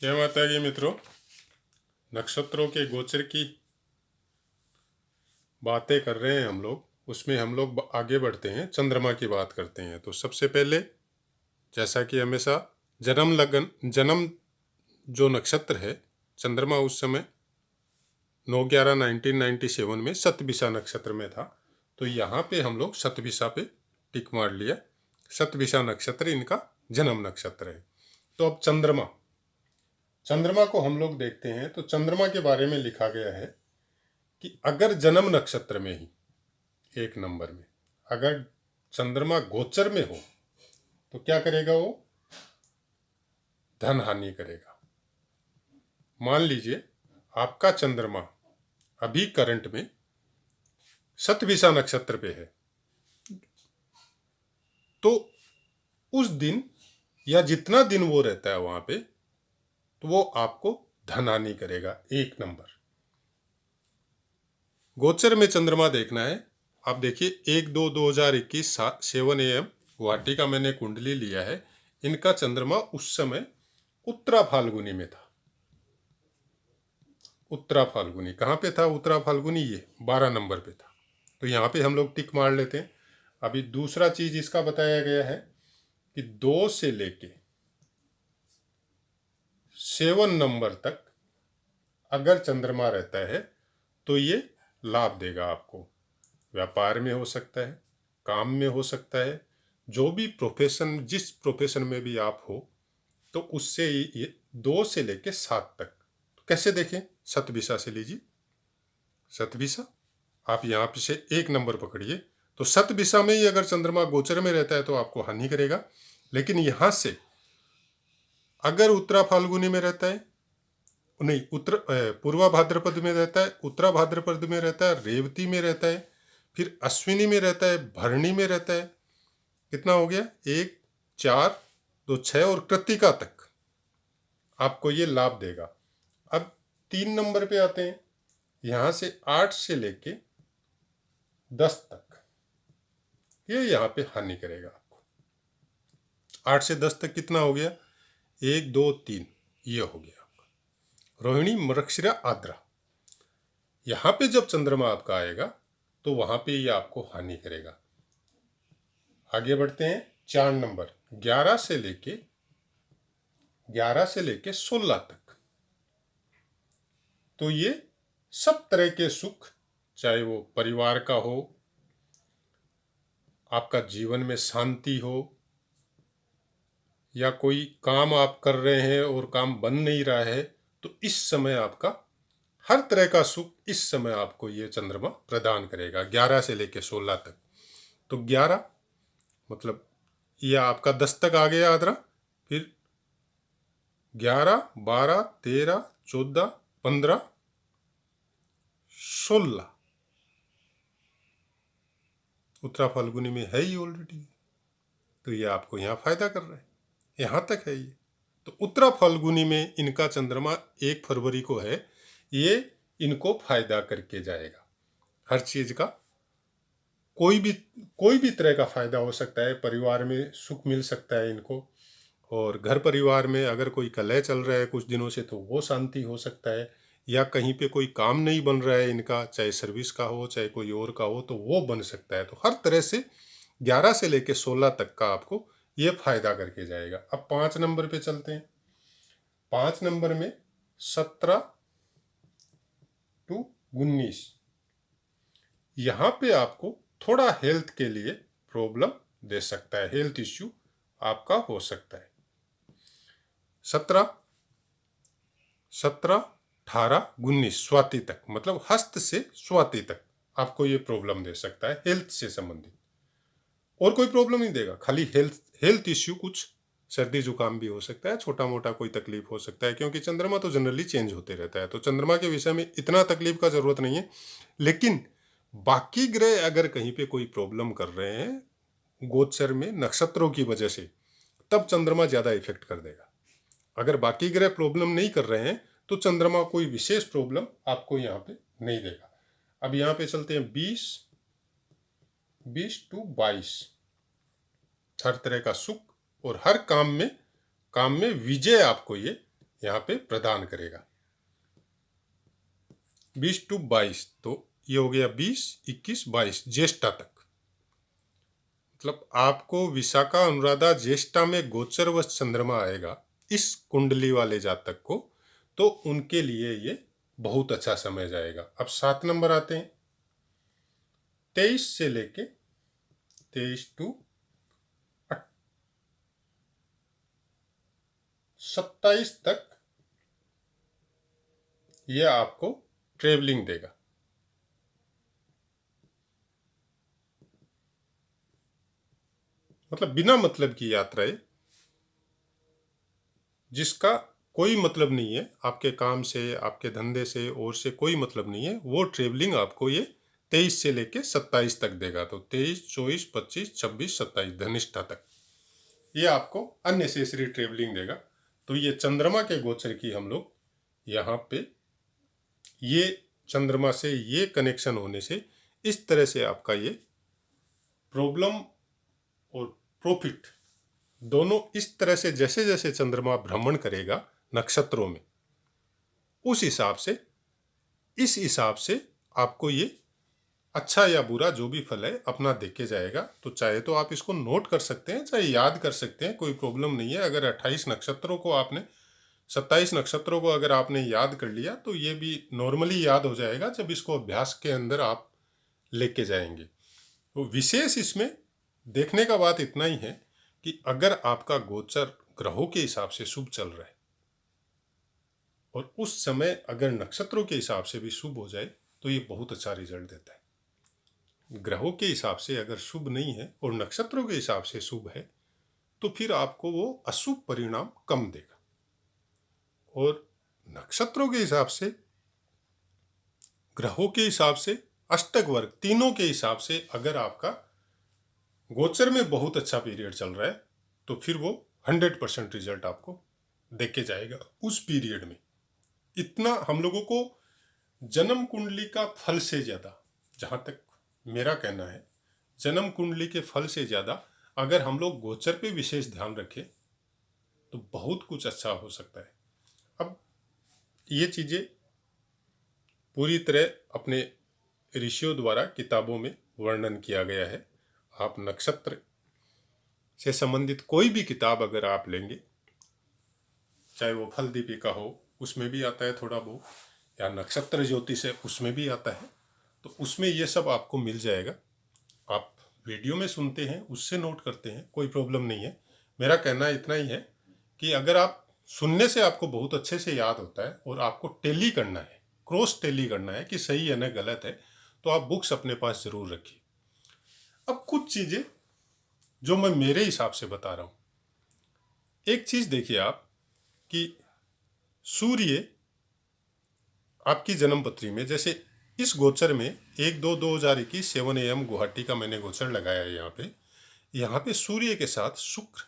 जय माता की मित्रों, नक्षत्रों के गोचर की बातें कर रहे हैं हम लोग। उसमें हम लोग आगे बढ़ते हैं, चंद्रमा की बात करते हैं। तो सबसे पहले, जैसा कि हमेशा, जन्म जो नक्षत्र है चंद्रमा उस समय 9/11/1997 में शतभिषा नक्षत्र में था। तो यहाँ पे हम लोग शतभिषा पे टिक मार लिया। शतभिषा नक्षत्र इनका जन्म नक्षत्र है। तो अब चंद्रमा को हम लोग देखते हैं। तो चंद्रमा के बारे में लिखा गया है कि अगर जन्म नक्षत्र में ही एक नंबर में अगर चंद्रमा गोचर में हो तो क्या करेगा? वो धन हानि करेगा। मान लीजिए आपका चंद्रमा अभी करंट में शतभिषा नक्षत्र पे है, तो उस दिन या जितना दिन वो रहता है वहां पे, तो वो आपको धन हानि करेगा। एक नंबर गोचर में चंद्रमा देखना है। आप देखिए 1/2/2021 7 AM गुवाहाटी का मैंने कुंडली लिया है। इनका चंद्रमा उस समय उत्तरा फाल्गुनी में था। उत्तरा फाल्गुनी कहाँ पे था? उत्तरा फाल्गुनी ये 12 नंबर पे था। तो यहाँ पे हम लोग टिक मार लेते हैं। अभी दूसरा चीज इसका बताया गया है कि 2 से लेके 7 नंबर तक अगर चंद्रमा रहता है तो ये लाभ देगा आपको। व्यापार में हो सकता है, काम में हो सकता है, जो भी प्रोफेशन, जिस प्रोफेशन में भी आप हो, तो उससे ये 2 से लेके 7 तक। तो कैसे देखें? शतभिषा से लीजिए। शतभिषा आप यहाँ पे से एक नंबर पकड़िए। तो शतभिषा में ही अगर चंद्रमा गोचर में रहता है तो आपको हानि करेगा। लेकिन यहाँ से अगर उत्तरा फाल्गुनी में रहता है, नहीं, पूर्वा भाद्रपद में रहता है, उत्तरा भाद्रपद में रहता है, रेवती में रहता है, फिर अश्विनी में रहता है, भरणी में रहता है, कितना हो गया? 1 4 2 6 और कृत्तिका तक आपको ये लाभ देगा। अब 3 नंबर पे आते हैं। यहां से 8 से लेके 10 तक ये यहाँ पे हानि करेगा आपको। 8 से 10 तक कितना हो गया? 1 2 3 ये हो गया आपका। रोहिणी, मृगशिरा, आद्रा, यहाँ पे जब चंद्रमा आपका आएगा तो वहां पे ये आपको हानि करेगा। आगे बढ़ते हैं। 4 नंबर 11 से लेके 16 तक, तो ये सब तरह के सुख, चाहे वो परिवार का हो, आपका जीवन में शांति हो, या कोई काम आप कर रहे हैं और काम बन नहीं रहा है, तो इस समय आपका हर तरह का सुख इस समय आपको ये चंद्रमा प्रदान करेगा 11 से लेके 16 तक। तो 11 मतलब ये आपका 10 तक आ गया आद्रा। फिर 11 12 13 14 15 16 उत्तरा फाल्गुनी में है ही ऑलरेडी। तो ये आपको यहाँ फायदा कर रहा है, यहाँ तक है ये। तो उत्तरा फाल्गुनी में इनका चंद्रमा 1 फरवरी को है। ये इनको फायदा करके जाएगा। हर चीज का कोई भी तरह का फायदा हो सकता है। परिवार में सुख मिल सकता है इनको, और घर परिवार में अगर कोई कलह चल रहा है कुछ दिनों से तो वो शांति हो सकता है, या कहीं पे कोई काम नहीं बन रहा है इनका, चाहे सर्विस का हो चाहे कोई और का हो, तो वो बन सकता है। तो हर तरह से 11 से लेके 16 तक का आपको ये फायदा करके जाएगा। अब 5 नंबर पे चलते हैं। 5 नंबर में 17 to 19, यहाँ पे आपको थोड़ा हेल्थ के लिए प्रॉब्लम दे सकता है, हेल्थ इश्यू आपका हो सकता है। 17 17 18 19 स्वाति तक, मतलब हस्त से स्वाति तक आपको ये प्रॉब्लम दे सकता है हेल्थ से संबंधित। और कोई प्रॉब्लम नहीं देगा, खाली हेल्थ इश्यू, कुछ सर्दी जुकाम भी हो सकता है, छोटा मोटा कोई तकलीफ हो सकता है, क्योंकि चंद्रमा तो जनरली चेंज होते रहता है। तो चंद्रमा के विषय में इतना तकलीफ का जरूरत नहीं है। लेकिन बाकी ग्रह अगर कहीं पे कोई प्रॉब्लम कर रहे हैं गोचर में नक्षत्रों की वजह से, तब चंद्रमा ज्यादा इफेक्ट कर देगा। अगर बाकी ग्रह प्रॉब्लम नहीं कर रहे हैं तो चंद्रमा कोई विशेष प्रॉब्लम आपको यहाँ पे नहीं देगा। अब यहाँ पे चलते हैं 20 to 22, हर तरह का सुख और हर काम में विजय आपको ये यहाँ पे प्रदान करेगा। 20 to 22, तो ये हो गया 20, 21, 22 ज्येष्ठा तक। मतलब आपको विशाखा अनुराधा ज्येष्ठा में गोचर व चंद्रमा आएगा इस कुंडली वाले जातक को, तो उनके लिए ये बहुत अच्छा समय जाएगा। अब 7 नंबर आते हैं। 23 से लेके 23 to 27 तक ये आपको ट्रेवलिंग देगा। मतलब बिना मतलब की यात्राएं, जिसका कोई मतलब नहीं है, आपके काम से, आपके धंधे से और से कोई मतलब नहीं है, वो ट्रेवलिंग आपको ये 23 से लेके 27 तक देगा। तो 23, 24, 25, 26, 27 धनिष्ठा तक ये आपको अननेसेसरी ट्रेवलिंग देगा। तो ये चंद्रमा के गोचर की हम लोग यहाँ पे, ये चंद्रमा से ये कनेक्शन होने से इस तरह से आपका ये प्रॉब्लम और प्रॉफिट दोनों इस तरह से, जैसे जैसे चंद्रमा भ्रमण करेगा नक्षत्रों में, उस हिसाब से, इस हिसाब से आपको ये अच्छा या बुरा जो भी फल है अपना देके जाएगा। तो चाहे तो आप इसको नोट कर सकते हैं, चाहे याद कर सकते हैं, कोई प्रॉब्लम नहीं है। अगर 28 नक्षत्रों को आपने, 27 नक्षत्रों को अगर आपने याद कर लिया तो ये भी नॉर्मली याद हो जाएगा जब इसको अभ्यास के अंदर आप लेके जाएंगे। तो विशेष इसमें देखने का बात इतना ही है कि अगर आपका गोचर ग्रहों के हिसाब से शुभ चल रहा है और उस समय अगर नक्षत्रों के हिसाब से भी शुभ हो जाए तो ये बहुत अच्छा रिजल्ट देता है। ग्रहों के हिसाब से अगर शुभ नहीं है और नक्षत्रों के हिसाब से शुभ है तो फिर आपको वो अशुभ परिणाम कम देगा। और नक्षत्रों के हिसाब से, ग्रहों के हिसाब से, अष्टक वर्ग तीनों के हिसाब से अगर आपका गोचर में बहुत अच्छा पीरियड चल रहा है तो फिर वो 100% रिजल्ट आपको देके जाएगा उस पीरियड में। इतना हम लोगों को जन्म कुंडली का फल से ज़्यादा, जहाँ तक मेरा कहना है, जन्म कुंडली के फल से ज़्यादा अगर हम लोग गोचर पे विशेष ध्यान रखें तो बहुत कुछ अच्छा हो सकता है। अब ये चीज़ें पूरी तरह अपने ऋषियों द्वारा किताबों में वर्णन किया गया है। आप नक्षत्र से संबंधित कोई भी किताब अगर आप लेंगे, चाहे वो फल दीपिका हो, उसमें भी आता है थोड़ा बहुत, या नक्षत्र ज्योतिष है उसमें भी आता है, तो उसमें ये सब आपको मिल जाएगा। आप वीडियो में सुनते हैं, उससे नोट करते हैं, कोई प्रॉब्लम नहीं है। मेरा कहना इतना ही है कि अगर आप सुनने से आपको बहुत अच्छे से याद होता है और आपको टेली करना है, क्रॉस टेली करना है कि सही है ना गलत है, तो आप बुक्स अपने पास जरूर रखिए। अब कुछ चीज़ें जो मैं मेरे हिसाब से बता रहा हूँ। एक चीज़ देखिए आप कि सूर्य आपकी जन्म पत्री में, जैसे इस गोचर में 1/2/2021 7 AM गुवाहाटी का मैंने गोचर लगाया है। यहाँ पे सूर्य के साथ शुक्र,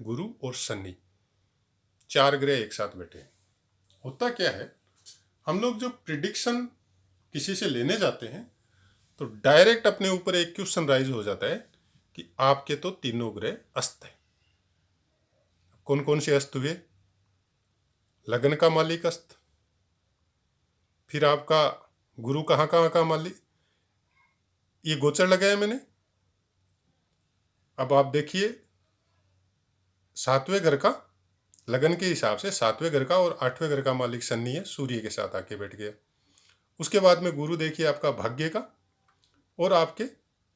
गुरु और शनि 4 ग्रह एक साथ बैठे हैं। होता क्या है, हम लोग जो प्रिडिक्शन किसी से लेने जाते हैं तो डायरेक्ट अपने ऊपर एक क्वेश्चन राइज हो जाता है कि आपके तो तीनों ग्रह अस्त हैं। कौन कौन से अस्त हुए? लग्न का मालिक अस्त, फिर आपका गुरु कहाँ कहाँ का मालिक, ये गोचर लगाया मैंने। अब आप देखिए, 7वें घर का, लगन के हिसाब से 7वें घर का और 8वें घर का मालिक शनि है, सूर्य के साथ आके बैठ गया। उसके बाद में गुरु देखिए आपका भाग्य का और आपके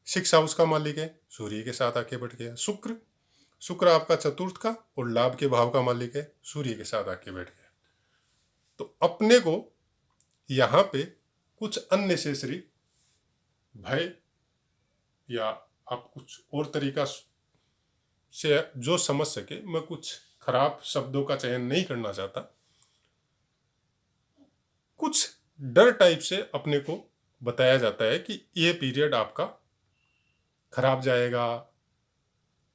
6 हाउस का मालिक है, सूर्य के साथ आके बैठ गया। शुक्र आपका चतुर्थ का और लाभ के भाव का मालिक है, सूर्य के साथ आके बैठ गया। तो अपने को यहाँ पे कुछ अननेसेसरी भय या आप कुछ और तरीका से जो समझ सके, मैं कुछ खराब शब्दों का चयन नहीं करना चाहता, कुछ डर टाइप से अपने को बताया जाता है कि ये पीरियड आपका खराब जाएगा,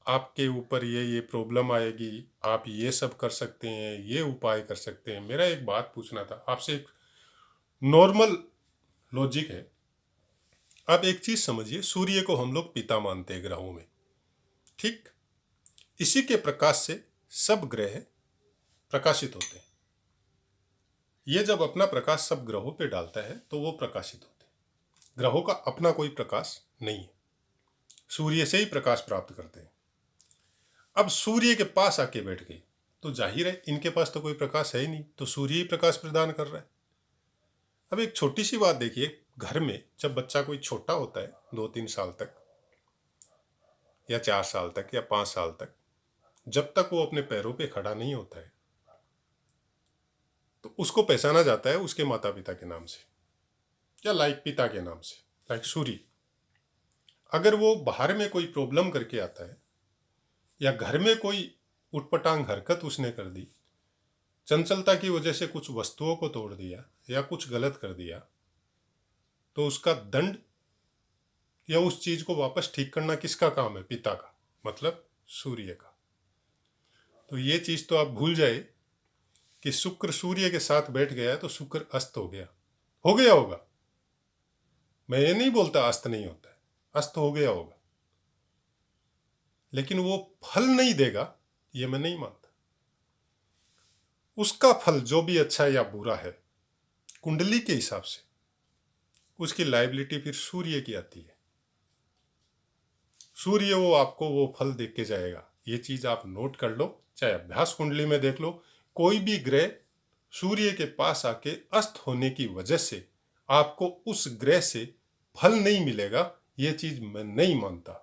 आपके ऊपर ये प्रॉब्लम आएगी, आप ये सब कर सकते हैं, ये उपाय कर सकते हैं। मेरा एक बात पूछना था आपसे, एक नॉर्मल लॉजिक है। आप एक चीज समझिए, सूर्य को हम लोग पिता मानते हैं ग्रहों में, ठीक? इसी के प्रकाश से सब ग्रह प्रकाशित होते हैं। ये जब अपना प्रकाश सब ग्रहों पे डालता है तो वो प्रकाशित होते हैं। ग्रहों का अपना कोई प्रकाश नहीं है, सूर्य से ही प्रकाश प्राप्त करते हैं। अब सूर्य के पास आके बैठ गए तो जाहिर है इनके पास तो कोई प्रकाश है ही नहीं, तो सूर्य ही प्रकाश प्रदान कर रहा है। अब एक छोटी सी बात देखिए, घर में जब बच्चा कोई छोटा होता है 2-3 साल तक या 4 साल तक या 5 साल तक, जब तक वो अपने पैरों पे खड़ा नहीं होता है तो उसको पहचाना जाता है उसके माता पिता के नाम से या लाइक पिता के नाम से, लाइक सूर्य। अगर वो बाहर में कोई प्रॉब्लम करके आता है या घर में कोई उटपटांग हरकत उसने कर दी, चंचलता की वजह से कुछ वस्तुओं को तोड़ दिया या कुछ गलत कर दिया, तो उसका दंड या उस चीज को वापस ठीक करना किसका काम है? पिता का, मतलब सूर्य का। तो ये चीज तो आप भूल जाए कि शुक्र सूर्य के साथ बैठ गया तो शुक्र अस्त हो गया होगा। मैं ये नहीं बोलता अस्त नहीं होता है, अस्त हो गया होगा, लेकिन वो फल नहीं देगा ये मैं नहीं मानता। उसका फल जो भी अच्छा या बुरा है कुंडली के हिसाब से, उसकी लायबिलिटी फिर सूर्य की आती है। सूर्य वो आपको वो फल दे के जाएगा। ये चीज आप नोट कर लो, चाहे अभ्यास कुंडली में देख लो, कोई भी ग्रह सूर्य के पास आके अस्त होने की वजह से आपको उस ग्रह से फल नहीं मिलेगा, ये चीज मैं नहीं मानता।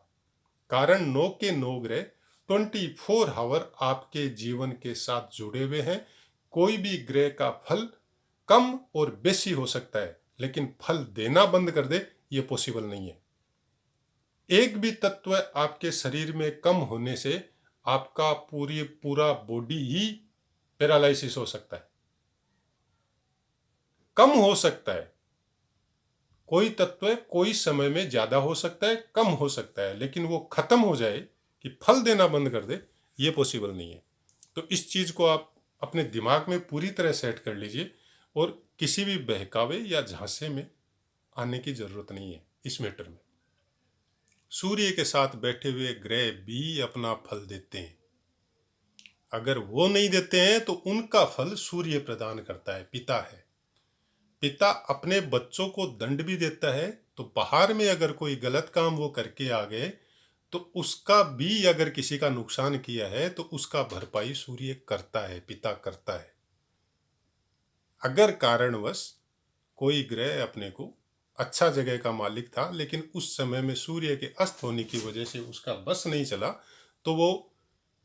कारण 9 के 9 ग्रह 24 आवर आपके जीवन के साथ जुड़े हुए हैं। कोई भी ग्रह का फल कम और बेसी हो सकता है, लेकिन फल देना बंद कर दे ये पॉसिबल नहीं है। एक भी तत्व आपके शरीर में कम होने से आपका पूरा बॉडी ही पैरालिसिस हो सकता है, कम हो सकता है। कोई तत्व कोई समय में ज्यादा हो सकता है, कम हो सकता है, लेकिन वो खत्म हो जाए कि फल देना बंद कर दे ये पॉसिबल नहीं है। तो इस चीज को आप अपने दिमाग में पूरी तरह सेट कर लीजिए और किसी भी बहकावे या झांसे में आने की जरूरत नहीं है इस मैटर में। सूर्य के साथ बैठे हुए ग्रह भी अपना फल देते हैं। अगर वो नहीं देते हैं तो उनका फल सूर्य प्रदान करता है, पिता है। पिता अपने बच्चों को दंड भी देता है, तो बाहर में अगर कोई गलत काम वो करके आ गए तो उसका भी अगर किसी का नुकसान किया है तो उसका भरपाई सूर्य करता है, पिता करता है। अगर कारणवश कोई ग्रह अपने को अच्छा जगह का मालिक था लेकिन उस समय में सूर्य के अस्त होने की वजह से उसका बस नहीं चला तो वो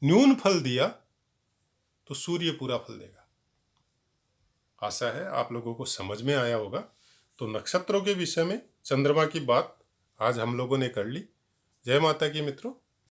न्यून फल दिया, तो सूर्य पूरा फल देगा। आशा है आप लोगों को समझ में आया होगा। तो नक्षत्रों के विषय में, चंद्रमा की बात आज हम लोगों ने कर ली। जय माता की मित्रों।